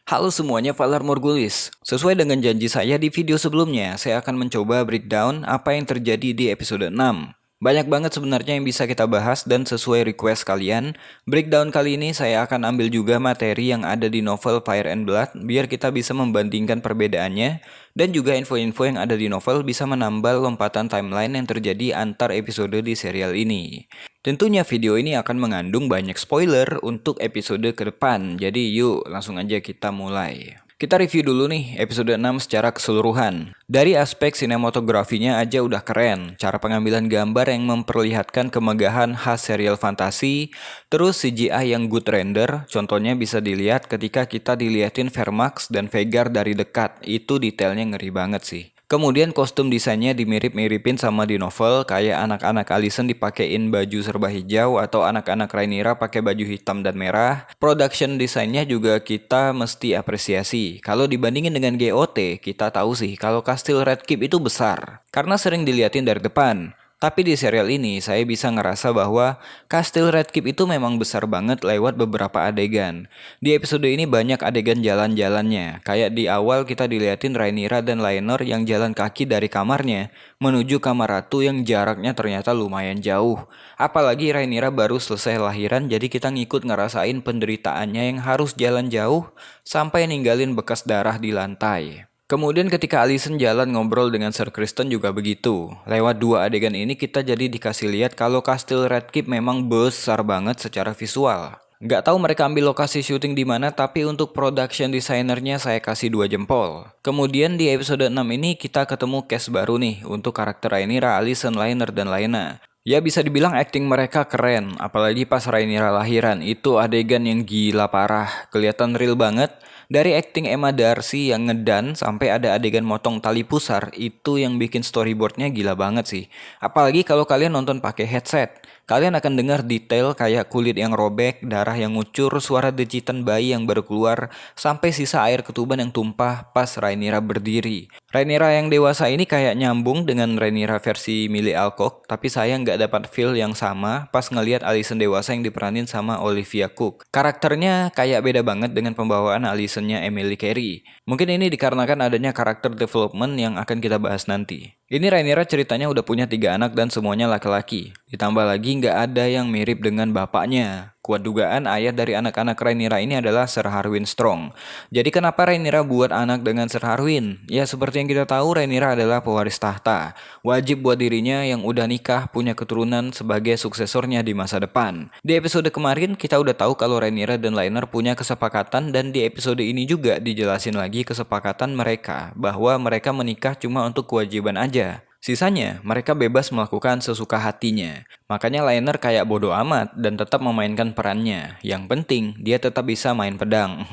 Halo semuanya, Valar Morgulis. Sesuai dengan janji saya di video sebelumnya, saya akan mencoba breakdown apa yang terjadi di episode 6. Banyak banget sebenarnya yang bisa kita bahas dan sesuai request kalian, breakdown kali ini saya akan ambil juga materi yang ada di novel Fire and Blood biar kita bisa membandingkan perbedaannya dan juga info-info yang ada di novel bisa menambal lompatan timeline yang terjadi antar episode di serial ini. Tentunya video ini akan mengandung banyak spoiler untuk episode ke depan, jadi yuk langsung aja kita mulai. Kita review dulu nih episode 6 secara keseluruhan. Dari aspek sinematografinya aja udah keren, cara pengambilan gambar yang memperlihatkan kemegahan khas serial fantasi, terus CGI yang good render, contohnya bisa dilihat ketika kita diliatin Vermax dan Vegar dari dekat, itu detailnya ngeri banget sih. Kemudian kostum desainnya dimirip-miripin sama di novel, kayak anak-anak Allison dipakein baju serba hijau atau anak-anak Rhaenyra pakai baju hitam dan merah. Production desainnya juga kita mesti apresiasi. Kalau dibandingin dengan GOT, kita tahu sih kalau kastil Red Keep itu besar, karena sering diliatin dari depan. Tapi di serial ini saya bisa ngerasa bahwa kastil Red Keep itu memang besar banget lewat beberapa adegan. Di episode ini banyak adegan jalan-jalannya. Kayak di awal kita diliatin Rhaenyra dan Laenor yang jalan kaki dari kamarnya menuju kamar ratu yang jaraknya ternyata lumayan jauh. Apalagi Rhaenyra baru selesai lahiran jadi kita ngikut ngerasain penderitaannya yang harus jalan jauh sampai ninggalin bekas darah di lantai. Kemudian ketika Allison jalan ngobrol dengan Sir Criston juga begitu. Lewat dua adegan ini kita jadi dikasih lihat kalau kastil Red Keep memang besar banget secara visual. Nggak tahu mereka ambil lokasi syuting di mana, tapi untuk production designernya saya kasih 2 jempol. Kemudian di episode 6 ini kita ketemu cast baru nih untuk karakter Rhaenyra, Alicent, Laenor, dan Laena. Ya bisa dibilang acting mereka keren, apalagi pas Rhaenyra lahiran, itu adegan yang gila parah, kelihatan real banget. Dari acting Emma Darcy yang ngedan sampai ada adegan motong tali pusar, itu yang bikin storyboardnya gila banget sih. Apalagi kalau kalian nonton pakai headset. Kalian akan dengar detail kayak kulit yang robek, darah yang ngucur, suara dejitan bayi yang baru keluar, sampai sisa air ketuban yang tumpah pas Rhaenyra berdiri. Rhaenyra yang dewasa ini kayak nyambung dengan Rhaenyra versi Millie Alcock, tapi saya nggak dapat feel yang sama pas ngelihat Alicent dewasa yang diperanin sama Olivia Cook. Karakternya kayak beda banget dengan pembawaan Alicentnya Emily Carey. Mungkin ini dikarenakan adanya karakter development yang akan kita bahas nanti. Ini Rhaenyra ceritanya udah punya 3 anak dan semuanya laki-laki. Ditambah lagi nggak ada yang mirip dengan bapaknya. Kuat dugaan ayah dari anak-anak Rhaenyra ini adalah Ser Harwin Strong. Jadi kenapa Rhaenyra buat anak dengan Ser Harwin? Ya seperti yang kita tahu Rhaenyra adalah pewaris tahta. Wajib buat dirinya yang udah nikah punya keturunan sebagai suksesornya di masa depan. Di episode kemarin kita udah tahu kalau Rhaenyra dan Laenor punya kesepakatan dan di episode ini juga dijelasin lagi kesepakatan mereka bahwa mereka menikah cuma untuk kewajiban aja. Sisanya, mereka bebas melakukan sesuka hatinya. Makanya Liner kayak bodoh amat dan tetap memainkan perannya. Yang penting, dia tetap bisa main pedang.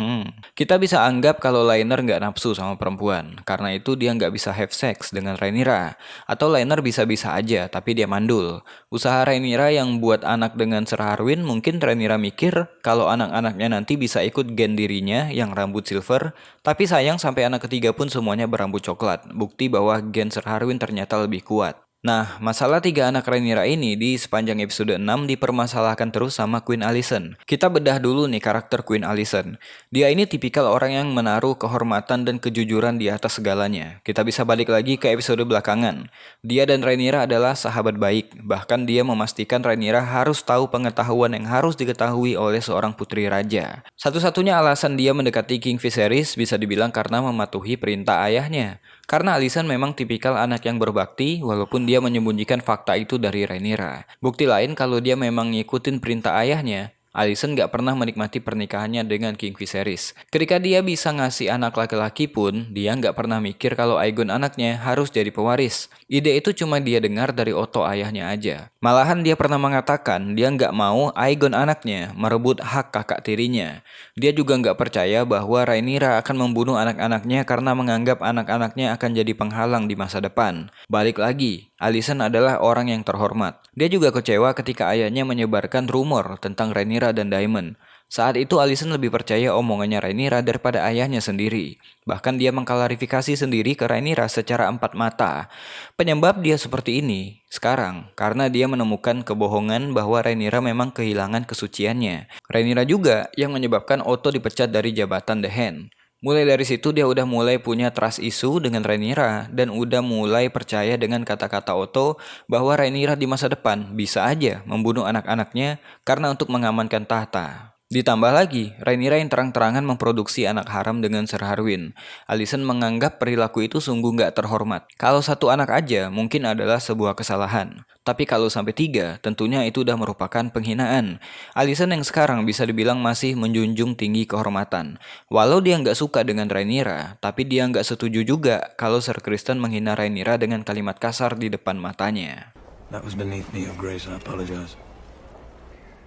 Kita bisa anggap kalau Liner nggak nafsu sama perempuan. Karena itu dia nggak bisa have sex dengan Rhaenyra. Atau Liner bisa-bisa aja, tapi dia mandul. Usaha Rhaenyra yang buat anak dengan Ser Harwin, mungkin Rhaenyra mikir kalau anak-anaknya nanti bisa ikut gen dirinya yang rambut silver. Tapi sayang sampai anak ketiga pun semuanya berambut coklat. Bukti bahwa gen Ser Harwin ternyata lebih kuat. Nah, masalah 3 anak Rhaenyra ini di sepanjang episode 6 dipermasalahkan terus sama Queen Alicent. Kita bedah dulu nih karakter Queen Alicent. Dia ini tipikal orang yang menaruh kehormatan dan kejujuran di atas segalanya. Kita bisa balik lagi ke episode belakangan. Dia dan Rhaenyra adalah sahabat baik. Bahkan dia memastikan Rhaenyra harus tahu pengetahuan yang harus diketahui oleh seorang putri raja. Satu-satunya alasan dia mendekati King Viserys bisa dibilang karena mematuhi perintah ayahnya. Karena Alicent memang tipikal anak yang berbakti, walaupun dia menyembunyikan fakta itu dari Rhaenyra. Bukti lain kalau dia memang ngikutin perintah ayahnya, Alicent gak pernah menikmati pernikahannya dengan King Viserys. Ketika dia bisa ngasih anak laki-laki pun, dia gak pernah mikir kalau Aegon anaknya harus jadi pewaris. Ide itu cuma dia dengar dari Otto ayahnya aja. Malahan dia pernah mengatakan dia gak mau Aegon anaknya merebut hak kakak tirinya. Dia juga gak percaya bahwa Rhaenyra akan membunuh anak-anaknya karena menganggap anak-anaknya akan jadi penghalang di masa depan. Balik lagi, Alicent adalah orang yang terhormat. Dia juga kecewa ketika ayahnya menyebarkan rumor tentang Rhaenyra dan Daemon. Saat itu Alicent lebih percaya omongannya Rhaenyra daripada ayahnya sendiri. Bahkan dia mengklarifikasi sendiri ke Rhaenyra secara empat mata. Penyebab dia seperti ini sekarang karena dia menemukan kebohongan bahwa Rhaenyra memang kehilangan kesuciannya. Rhaenyra juga yang menyebabkan Otto dipecat dari jabatan The Hand. Mulai dari situ dia udah mulai punya trust issue dengan Rhaenyra dan udah mulai percaya dengan kata-kata Otto bahwa Rhaenyra di masa depan bisa aja membunuh anak-anaknya karena untuk mengamankan tahta. Ditambah lagi, Rhaenyra yang terang-terangan memproduksi anak haram dengan Ser Harwin. Alicent menganggap perilaku itu sungguh nggak terhormat. Kalau satu anak aja mungkin adalah sebuah kesalahan. Tapi kalau sampai 3, tentunya itu udah merupakan penghinaan. Alicent yang sekarang bisa dibilang masih menjunjung tinggi kehormatan. Walau dia nggak suka dengan Rhaenyra, tapi dia nggak setuju juga kalau Ser Criston menghina Rhaenyra dengan kalimat kasar di depan matanya. That was beneath me, Your Grace. I apologize.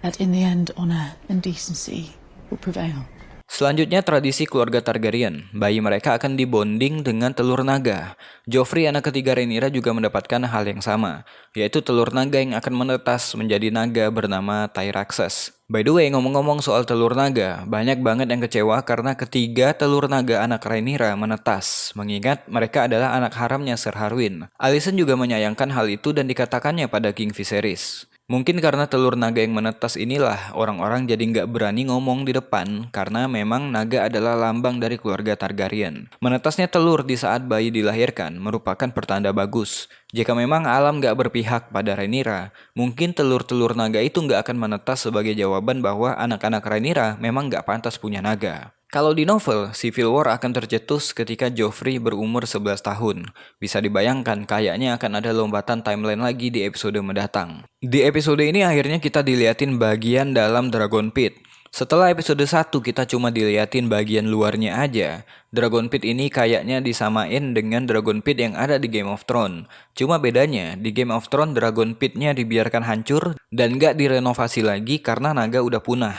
That in the end, honor and decency will prevail. Selanjutnya tradisi keluarga Targaryen, bayi mereka akan dibonding dengan telur naga. Joffrey anak ketiga Rhaenyra juga mendapatkan hal yang sama, yaitu telur naga yang akan menetas menjadi naga bernama Tyraxes. By the way, ngomong-ngomong soal telur naga, banyak banget yang kecewa karena ketiga telur naga anak Rhaenyra menetas, mengingat mereka adalah anak haramnya Ser Harwin. Alicent juga menyayangkan hal itu dan dikatakannya pada King Viserys. Mungkin karena telur naga yang menetas inilah orang-orang jadi nggak berani ngomong di depan karena memang naga adalah lambang dari keluarga Targaryen. Menetasnya telur di saat bayi dilahirkan merupakan pertanda bagus. Jika memang alam nggak berpihak pada Rhaenyra, mungkin telur-telur naga itu nggak akan menetas sebagai jawaban bahwa anak-anak Rhaenyra memang nggak pantas punya naga. Kalau di novel, Civil War akan tercetus ketika Joffrey berumur 11 tahun. Bisa dibayangkan kayaknya akan ada lompatan timeline lagi di episode mendatang. Di episode ini akhirnya kita diliatin bagian dalam Dragon Pit. Setelah episode 1 kita cuma diliatin bagian luarnya aja, Dragon Pit ini kayaknya disamain dengan Dragon Pit yang ada di Game of Thrones. Cuma bedanya, di Game of Thrones Dragon Pit-nya dibiarkan hancur dan nggak direnovasi lagi karena naga udah punah.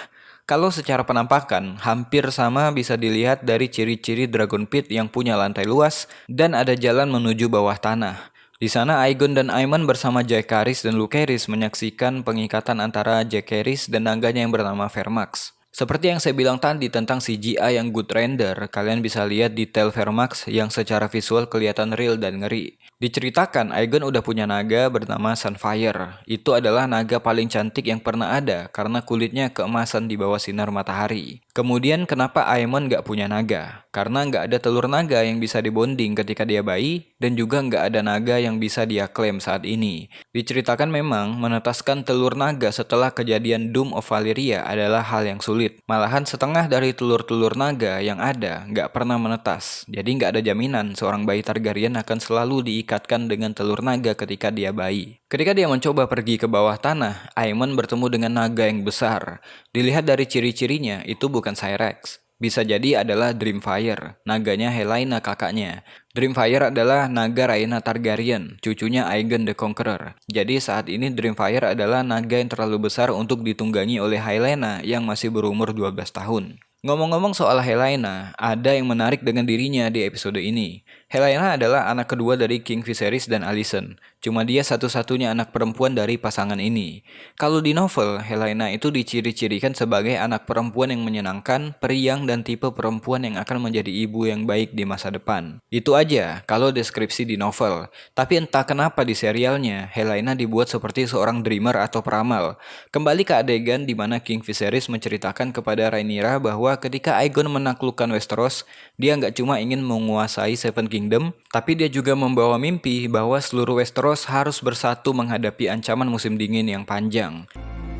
Kalau secara penampakan, hampir sama bisa dilihat dari ciri-ciri Dragon Pit yang punya lantai luas dan ada jalan menuju bawah tanah. Di sana Aegon dan Aemon bersama Jaehaerys dan Lucerys menyaksikan pengikatan antara Jaehaerys dan naganya yang bernama Vermax. Seperti yang saya bilang tadi tentang CGI yang good render, kalian bisa lihat detail Vermax yang secara visual kelihatan real dan ngeri. Diceritakan Aegon udah punya naga bernama Sunfire. Itu adalah naga paling cantik yang pernah ada karena kulitnya keemasan di bawah sinar matahari. Kemudian kenapa Aemon nggak punya naga? Karena nggak ada telur naga yang bisa dibonding ketika dia bayi dan juga nggak ada naga yang bisa dia klaim saat ini. Diceritakan memang menetaskan telur naga setelah kejadian Doom of Valyria adalah hal yang sulit. Malahan setengah dari telur-telur naga yang ada nggak pernah menetas. Jadi nggak ada jaminan seorang bayi Targaryen akan selalu diikatkan dengan telur naga ketika dia bayi. Ketika dia mencoba pergi ke bawah tanah, Aemon bertemu dengan naga yang besar. Dilihat dari ciri-cirinya, itu bukan Syrax. Bisa jadi adalah Dreamfire, naganya Helaena kakaknya. Dreamfire adalah naga Rhaena Targaryen, cucunya Aegon the Conqueror. Jadi saat ini Dreamfire adalah naga yang terlalu besar untuk ditunggangi oleh Helaena yang masih berumur 12 tahun. Ngomong-ngomong soal Helaena, ada yang menarik dengan dirinya di episode ini. Helaena adalah anak kedua dari King Viserys dan Alicent. Cuma dia satu-satunya anak perempuan dari pasangan ini. Kalau di novel, Helaena itu diciri-cirikan sebagai anak perempuan yang menyenangkan, periang, dan tipe perempuan yang akan menjadi ibu yang baik di masa depan. Itu aja kalau deskripsi di novel. Tapi entah kenapa di serialnya, Helaena dibuat seperti seorang dreamer atau peramal. Kembali ke adegan di mana King Viserys menceritakan kepada Rhaenyra bahwa ketika Aegon menaklukkan Westeros, dia nggak cuma ingin menguasai Seven Kingdom, tapi dia juga membawa mimpi bahwa seluruh Westeros harus bersatu menghadapi ancaman musim dingin yang panjang.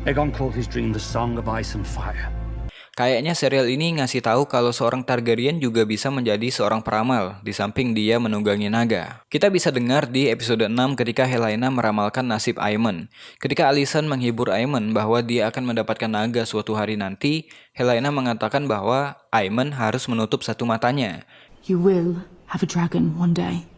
Aegon called his dream the Song of Ice and Fire. Kayaknya serial ini ngasih tahu kalau seorang Targaryen juga bisa menjadi seorang peramal, di samping dia menunggangi naga. Kita bisa dengar di episode 6 ketika Helaena meramalkan nasib Aemon. Ketika Alicent menghibur Aemon bahwa dia akan mendapatkan naga suatu hari nanti, Helaena mengatakan bahwa Aemon harus menutup satu matanya. You will have a dragon one day.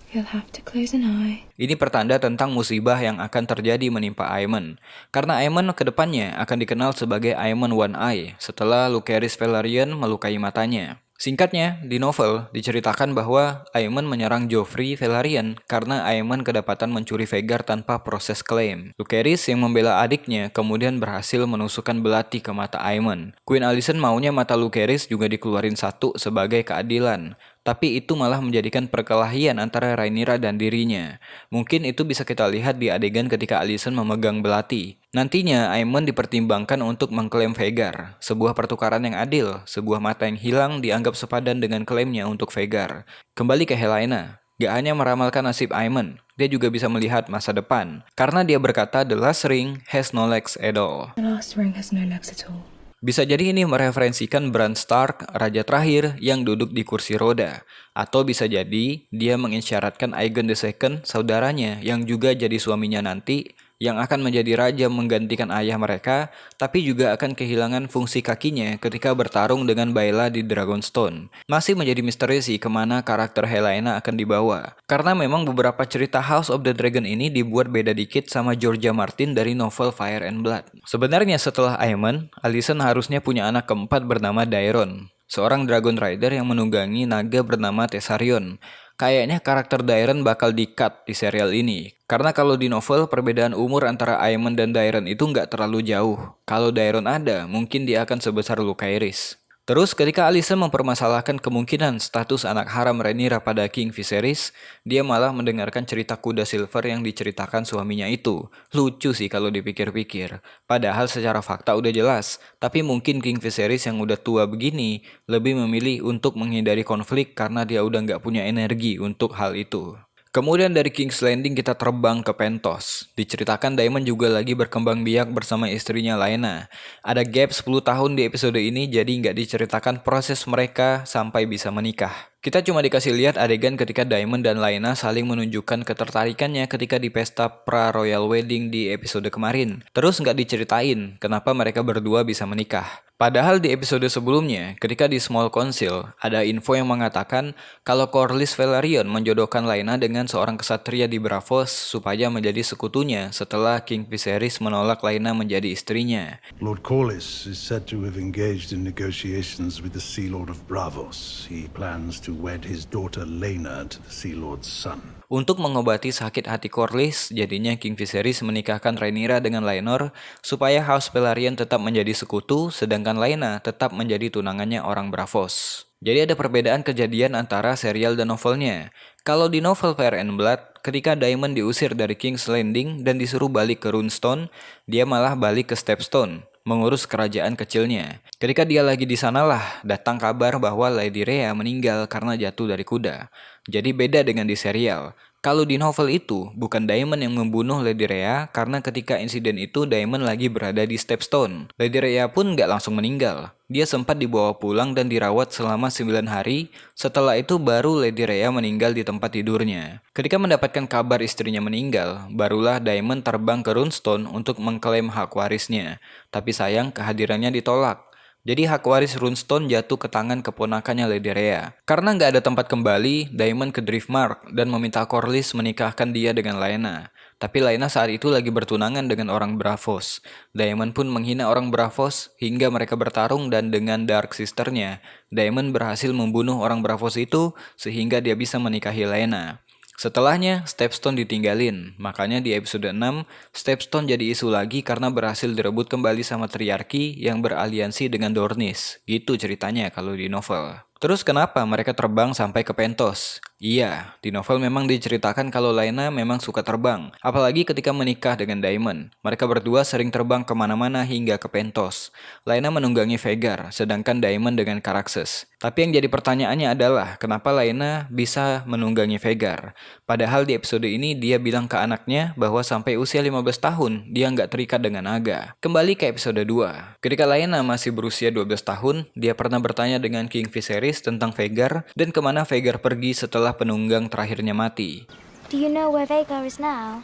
You'll have to close an eye. Ini pertanda tentang musibah yang akan terjadi menimpa Aemon. Karena Aemon kedepannya akan dikenal sebagai Aemon One Eye setelah Lucerys Velaryon melukai matanya. Singkatnya, di novel diceritakan bahwa Aemon menyerang Joffrey Velaryon karena Aemon kedapatan mencuri Vhagar tanpa proses klaim. Lucerys yang membela adiknya kemudian berhasil menusukkan belati ke mata Aemon. Queen Alicent maunya mata Lucerys juga dikeluarin satu sebagai keadilan. tapi itu malah menjadikan perkelahian antara Rhaenyra dan dirinya. Mungkin itu bisa kita lihat di adegan ketika Alicent memegang belati. Nantinya, Aemon dipertimbangkan untuk mengklaim Vhagar, sebuah pertukaran yang adil, sebuah mata yang hilang dianggap sepadan dengan klaimnya untuk Vhagar. Kembali ke Helaena. Gak hanya meramalkan nasib Aemon, dia juga bisa melihat masa depan. Karena dia berkata the last ring has no legs at all. The last ring has no legs at all. Bisa jadi ini mereferensikan Bran Stark, raja terakhir yang duduk di kursi roda. Atau bisa jadi dia mengisyaratkan Aegon II, saudaranya yang juga jadi suaminya nanti, yang akan menjadi raja menggantikan ayah mereka, tapi juga akan kehilangan fungsi kakinya ketika bertarung dengan Baela di Dragonstone. Masih menjadi misteri sih kemana karakter Helaena akan dibawa. Karena memang beberapa cerita House of the Dragon ini dibuat beda dikit sama George Martin dari novel Fire and Blood. Sebenarnya setelah Aemon, Alicent harusnya punya anak keempat bernama Daeron, seorang Dragon Rider yang menunggangi naga bernama Tessarion. Kayaknya karakter Daeron bakal di-cut di serial ini. Karena kalau di novel, perbedaan umur antara Aemon dan Daeron itu nggak terlalu jauh. Kalau Daeron ada, mungkin dia akan sebesar Lucaeris. Terus ketika Alicent mempermasalahkan kemungkinan status anak haram Rhaenyra pada King Viserys, dia malah mendengarkan cerita kuda silver yang diceritakan suaminya itu. Lucu sih kalau dipikir-pikir. Padahal secara fakta udah jelas, tapi mungkin King Viserys yang udah tua begini lebih memilih untuk menghindari konflik karena dia udah nggak punya energi untuk hal itu. Kemudian dari King's Landing kita terbang ke Pentos. Diceritakan Daemon juga lagi berkembang biak bersama istrinya Laena. Ada gap 10 tahun di episode ini, jadi nggak diceritakan proses mereka sampai bisa menikah. Kita cuma dikasih lihat adegan ketika Daemon dan Laena saling menunjukkan ketertarikannya ketika di pesta pra-royal wedding di episode kemarin. Terus nggak diceritain kenapa mereka berdua bisa menikah. Padahal di episode sebelumnya, ketika di Small Council, ada info yang mengatakan kalau Corlys Velaryon menjodohkan Laena dengan seorang kesatria di Braavos supaya menjadi sekutunya setelah King Viserys menolak Laena menjadi istrinya. Lord Corlys is said to have engaged in negotiations with the Sea Lord of Braavos. He plans to wed his daughter Laena to the Sea Lord's son. Untuk mengobati sakit hati Corlys, jadinya King Viserys menikahkan Rhaenyra dengan Laenor supaya House Velaryon tetap menjadi sekutu, sedangkan Laena tetap menjadi tunangannya orang Braavos. Jadi ada perbedaan kejadian antara serial dan novelnya. Kalau di novel Fire and Blood, ketika Daemon diusir dari King's Landing dan disuruh balik ke Runestone, dia malah balik ke Stepstone, mengurus kerajaan kecilnya. Ketika dia lagi di sanalah, datang kabar bahwa Lady Rhea meninggal karena jatuh dari kuda. Jadi beda dengan di serial. Kalau di novel itu, bukan Daemon yang membunuh Lady Rhea, karena ketika insiden itu Daemon lagi berada di Stepstone. Lady Rhea pun nggak langsung meninggal. Dia sempat dibawa pulang dan dirawat selama 9 hari, setelah itu baru Lady Rhea meninggal di tempat tidurnya. Ketika mendapatkan kabar istrinya meninggal, barulah Daemon terbang ke Runestone untuk mengklaim hak warisnya. Tapi sayang kehadirannya ditolak. Jadi hak waris Runestone jatuh ke tangan keponakannya Lady Rhea. Karena nggak ada tempat kembali, Daemon ke Driftmark dan meminta Corlys menikahkan dia dengan Laena. Tapi Laena saat itu lagi bertunangan dengan orang Braavos. Daemon pun menghina orang Braavos hingga mereka bertarung dan dengan Dark Sister-nya, Daemon berhasil membunuh orang Braavos itu sehingga dia bisa menikahi Laena. Setelahnya, Stepstone ditinggalin. Makanya di episode 6, Stepstone jadi isu lagi karena berhasil direbut kembali sama Triarki yang beraliansi dengan Dornis. Gitu ceritanya kalau di novel. Terus kenapa mereka terbang sampai ke Pentos? Iya, di novel memang diceritakan kalau Laena memang suka terbang. Apalagi ketika menikah dengan Daemon. Mereka berdua sering terbang kemana-mana hingga ke Pentos. Laena menunggangi Vhagar, sedangkan Daemon dengan Caraxes. Tapi yang jadi pertanyaannya adalah, kenapa Laena bisa menunggangi Vhagar? Padahal di episode ini dia bilang ke anaknya bahwa sampai usia 15 tahun, dia nggak terikat dengan naga. Kembali ke episode 2. Ketika Laena masih berusia 12 tahun, dia pernah bertanya dengan King Viserys tentang Vhagar dan kemana Vhagar pergi setelah penunggang terakhirnya mati. Do you know where Vhagar is now?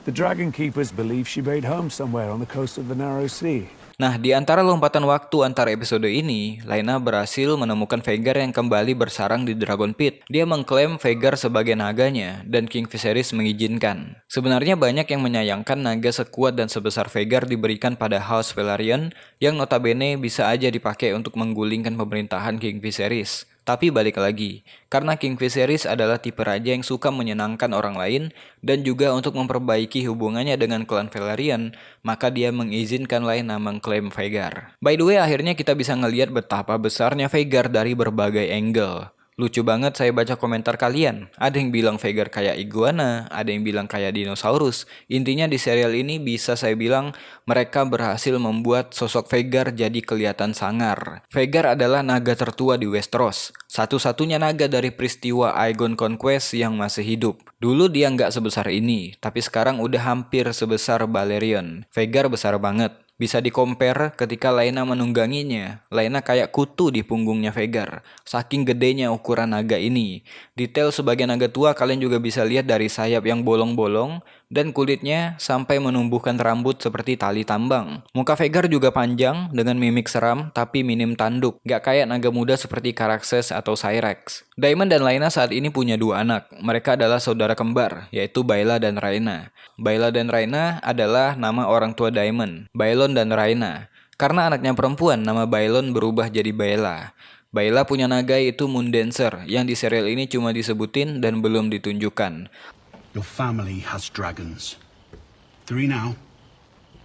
The Dragon Keepers believe she made home somewhere on the coast of the Narrow Sea. Nah, di antara lompatan waktu antara episode ini, Laena berhasil menemukan Vhagar yang kembali bersarang di Dragon Pit. Dia mengklaim Vhagar sebagai naganya, dan King Viserys mengizinkan. Sebenarnya banyak yang menyayangkan naga sekuat dan sebesar Vhagar diberikan pada House Velaryon, yang notabene bisa aja dipakai untuk menggulingkan pemerintahan King Viserys. Tapi balik lagi, karena King Viserys adalah tipe raja yang suka menyenangkan orang lain dan juga untuk memperbaiki hubungannya dengan klan Velaryon, maka dia mengizinkan Laena mengklaim Vhagar. By the way, akhirnya kita bisa ngelihat betapa besarnya Vhagar dari berbagai angle. Lucu banget saya baca komentar kalian. Ada yang bilang Vhagar kayak iguana, ada yang bilang kayak dinosaurus. Intinya di serial ini bisa saya bilang mereka berhasil membuat sosok Vhagar jadi kelihatan sangar. Vhagar adalah naga tertua di Westeros. Satu-satunya naga dari peristiwa Aegon Conquest yang masih hidup. Dulu dia nggak sebesar ini, tapi sekarang udah hampir sebesar Balerion. Vhagar besar banget. Bisa di-compare ketika Laena menungganginya. Laena kayak kutu di punggungnya Vhagar. Saking gedenya ukuran naga ini. Detail sebagai naga tua kalian juga bisa lihat dari sayap yang bolong-bolong dan kulitnya sampai menumbuhkan rambut seperti tali tambang. Muka Vhagar juga panjang dengan mimik seram tapi minim tanduk. Gak kayak naga muda seperti Caraxes atau Syrax. Daemon dan Laena saat ini punya 2 anak. Mereka adalah saudara kembar, yaitu Baela dan Rhaena. Baela dan Rhaena adalah nama orang tua Daemon, Baelon dan Rhaena. Karena anaknya perempuan, nama Baelon berubah jadi Baela. Baela punya naga yaitu Moondancer, yang di serial ini cuma disebutin dan belum ditunjukkan. Your family has dragons. 3 now,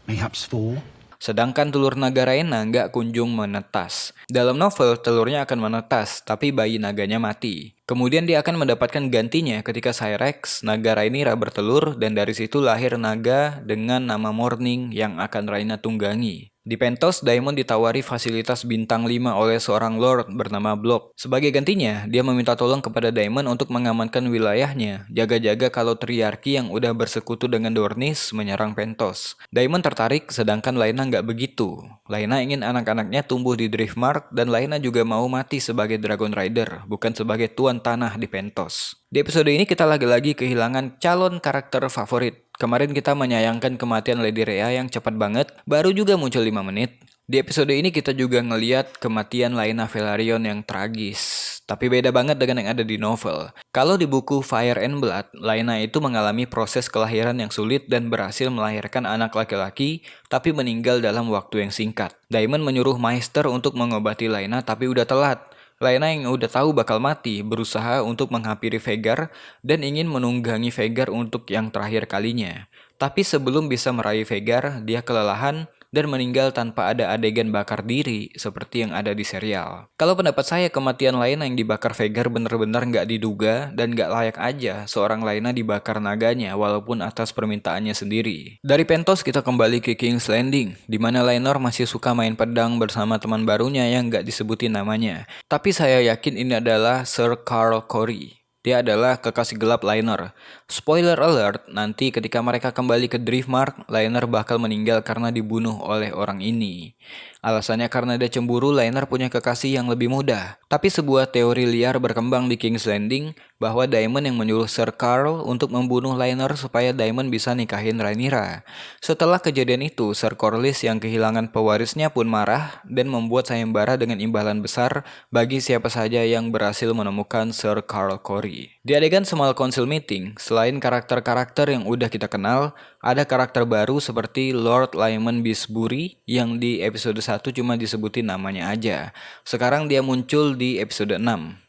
mayhaps 4. Sedangkan telur naga Rhaena nggak kunjung menetas. Dalam novel, telurnya akan menetas, tapi bayi naganya mati. Kemudian dia akan mendapatkan gantinya ketika Syrax, naga Rhaenyra bertelur, dan dari situ lahir naga dengan nama Morning yang akan Rhaena tunggangi. Di Pentos, Daemon ditawari fasilitas bintang 5 oleh seorang lord bernama Block. Sebagai gantinya, dia meminta tolong kepada Daemon untuk mengamankan wilayahnya, jaga-jaga kalau triarki yang udah bersekutu dengan Dornis menyerang Pentos. Daemon tertarik, sedangkan Laena nggak begitu. Laena ingin anak-anaknya tumbuh di Driftmark, dan Laena juga mau mati sebagai Dragon Rider, bukan sebagai tuan tanah di Pentos. Di episode ini kita lagi-lagi kehilangan calon karakter favorit. Kemarin kita menyayangkan kematian Lady Rhea yang cepat banget, baru juga muncul 5 menit. Di episode ini kita juga ngeliat kematian Laena Velaryon yang tragis. Tapi beda banget dengan yang ada di novel. Kalau di buku Fire and Blood, Laena itu mengalami proses kelahiran yang sulit dan berhasil melahirkan anak laki-laki, tapi meninggal dalam waktu yang singkat. Daemon menyuruh Maester untuk mengobati Laena, tapi udah telat. Laena yang udah tahu bakal mati berusaha untuk menghampiri Vhagar dan ingin menunggangi Vhagar untuk yang terakhir kalinya. Tapi sebelum bisa meraih Vhagar, dia kelelahan dan meninggal tanpa ada adegan bakar diri seperti yang ada di serial. Kalau pendapat saya, kematian Laena yang dibakar Vhagar bener-bener nggak diduga dan nggak layak aja seorang Laena dibakar naganya walaupun atas permintaannya sendiri. Dari Pentos kita kembali ke King's Landing, di mana Laenor masih suka main pedang bersama teman barunya yang nggak disebutin namanya. Tapi saya yakin ini adalah Sir Carl Corey. Dia adalah kekasih gelap Laenor. Spoiler alert, nanti ketika mereka kembali ke Driftmark, Laenor bakal meninggal karena dibunuh oleh orang ini. Alasannya karena dia cemburu Laenor punya kekasih yang lebih muda. Tapi sebuah teori liar berkembang di King's Landing bahwa Daemon yang menyuruh Sir Carl untuk membunuh Laenor supaya Daemon bisa nikahin Rhaenyra. Setelah kejadian itu, Sir Corlys yang kehilangan pewarisnya pun marah dan membuat sayembara dengan imbalan besar bagi siapa saja yang berhasil menemukan Sir Carl Corey. Di adegan Small Council Meeting, selain karakter-karakter yang udah kita kenal, ada karakter baru seperti Lord Lyman Beesbury yang di episode 1 cuma disebutin namanya aja. Sekarang dia muncul di episode 6.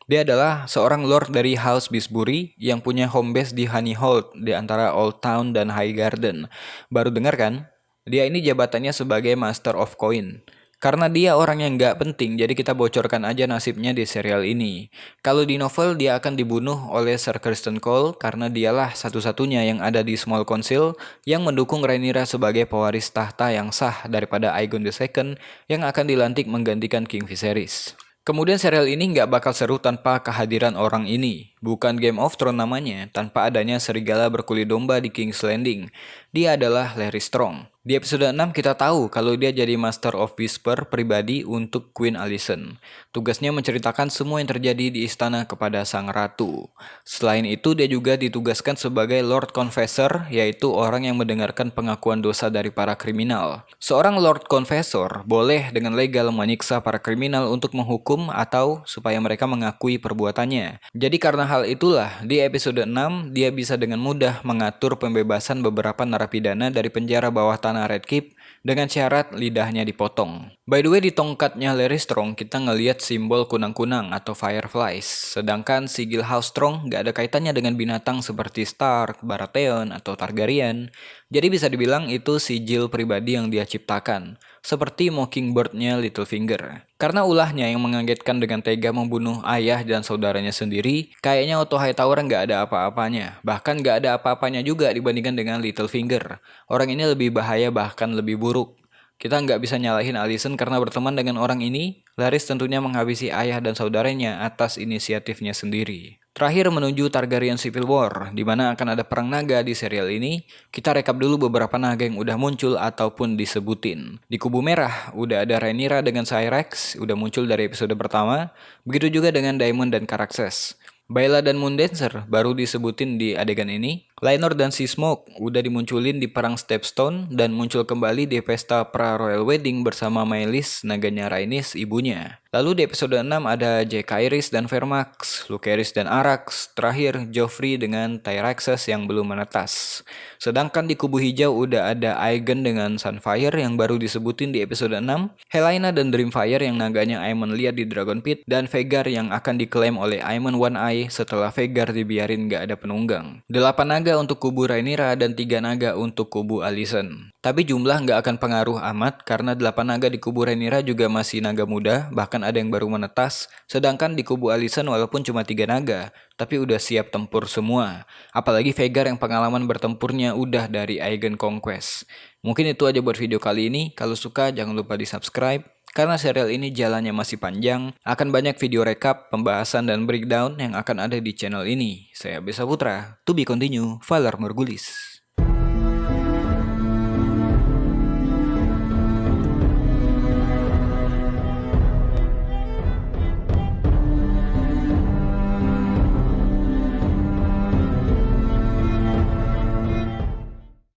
Dia adalah seorang lord dari House Beesbury yang punya home base di Honeyhold di antara Old Town dan Highgarden. Baru dengar kan? Dia ini jabatannya sebagai Master of Coin. Karena dia orang yang nggak penting, jadi kita bocorkan aja nasibnya di serial ini. Kalau di novel, dia akan dibunuh oleh Sir Criston Cole karena dialah satu-satunya yang ada di Small Council yang mendukung Rhaenyra sebagai pewaris tahta yang sah daripada Aegon II yang akan dilantik menggantikan King Viserys. Kemudian serial ini nggak bakal seru tanpa kehadiran orang ini. Bukan Game of Thrones namanya, tanpa adanya serigala berkulit domba di King's Landing. Dia adalah Larry Strong. Di episode 6 kita tahu kalau dia jadi Master of Whisper pribadi untuk Queen Alicent. Tugasnya menceritakan semua yang terjadi di istana kepada sang ratu. Selain itu dia juga ditugaskan sebagai Lord Confessor, yaitu orang yang mendengarkan pengakuan dosa dari para kriminal. Seorang Lord Confessor boleh dengan legal menyiksa para kriminal untuk menghukum atau supaya mereka mengakui perbuatannya. Jadi karena hal itulah di episode 6 dia bisa dengan mudah mengatur pembebasan beberapa narapidana dari penjara bawah tanah Red Keep dengan syarat lidahnya dipotong. By the way, di tongkatnya Larry Strong kita ngeliat simbol kunang-kunang atau fireflies, sedangkan sigil House Strong gak ada kaitannya dengan binatang seperti Stark, Baratheon, atau Targaryen. Jadi bisa dibilang itu sijil pribadi yang dia ciptakan, seperti Mockingbird-nya Littlefinger. Karena ulahnya yang mengagetkan dengan tega membunuh ayah dan saudaranya sendiri, kayaknya Otto Hightower nggak ada apa-apanya. Bahkan nggak ada apa-apanya juga dibandingkan dengan Littlefinger. Orang ini lebih bahaya, bahkan lebih buruk. Kita nggak bisa nyalahin Alicent karena berteman dengan orang ini. Larys tentunya menghabisi ayah dan saudaranya atas inisiatifnya sendiri. Terakhir menuju Targaryen Civil War, di mana akan ada perang naga di serial ini. Kita rekap dulu beberapa naga yang udah muncul ataupun disebutin. Di kubu merah, udah ada Rhaenyra dengan Syrax, udah muncul dari episode pertama. Begitu juga dengan Daemon dan Caraxes. Baela dan Moondancer baru disebutin di adegan ini. Laenor dan Sea Smoke udah dimunculin di perang Stepstone dan muncul kembali di pesta pra-royal wedding bersama Meleys, naganya Rhaenys, ibunya. Lalu di episode 6 ada Jaehaerys dan Vermax, Lucerys dan Arrax, terakhir Joffrey dengan Tyraxes yang belum menetas. Sedangkan di kubu hijau udah ada Aegon dengan Sunfire yang baru disebutin di episode 6, Helaena dan Dreamfire yang naganya Aemon lihat di Dragon Pit, dan Vhagar yang akan diklaim oleh Aemon One Eye setelah Vhagar dibiarin gak ada penunggang. 8 naga untuk kubu Rhaenyra dan 3 naga untuk kubu Alicent. Tapi jumlah nggak akan pengaruh amat karena 8 naga di kubu Rhaenyra juga masih naga muda, bahkan ada yang baru menetas. Sedangkan di kubu Alicent walaupun cuma 3 naga, tapi udah siap tempur semua. Apalagi Vhagar yang pengalaman bertempurnya udah dari Aegon Conquest. Mungkin itu aja buat video kali ini. Kalau suka jangan lupa di subscribe. Karena serial ini jalannya masih panjang, akan banyak video rekap, pembahasan, dan breakdown yang akan ada di channel ini. Saya Besa Putra, to be continue, Valar Morghulis.